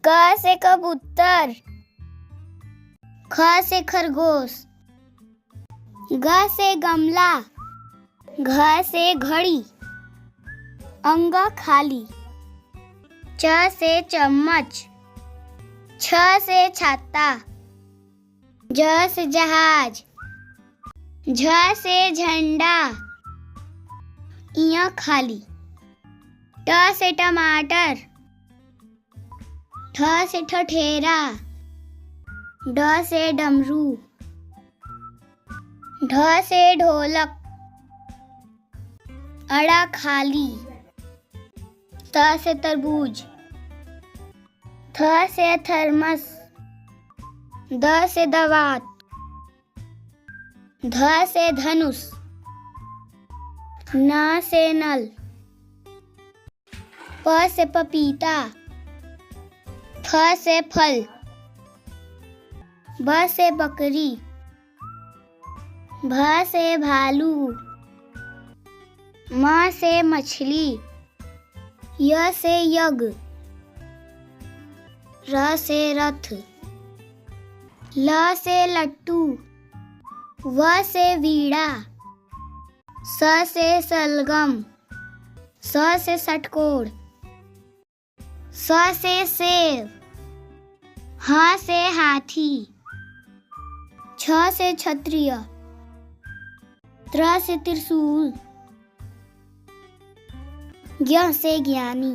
क से कबूतर, ख से खरगोश, ग से गमला, घ से घड़ी, अंग खाली, च से चम्मच, छ से छाता, ज से जहाज, झ से झंडा, इया खाली, ट से टमाटर, ठ से ठठेरा, ड से डमरू, ढ से ढोलक, अड़ा खाली, त से तरबूज, थ से थर्मस, द से दवात, ध से धनुष, न से नल, प से पपीता, फ से फल, ब से बकरी, भ से भालू, म से मछली, य से यज्ञ, र से रथ, ल से लट्टू, व से वीणा, स से सलगम, स से षटकोण, स से सेब, ह से हाथी, छ से क्षत्रिय, त्र से त्रिशूल, ज्ञ से ज्ञानी।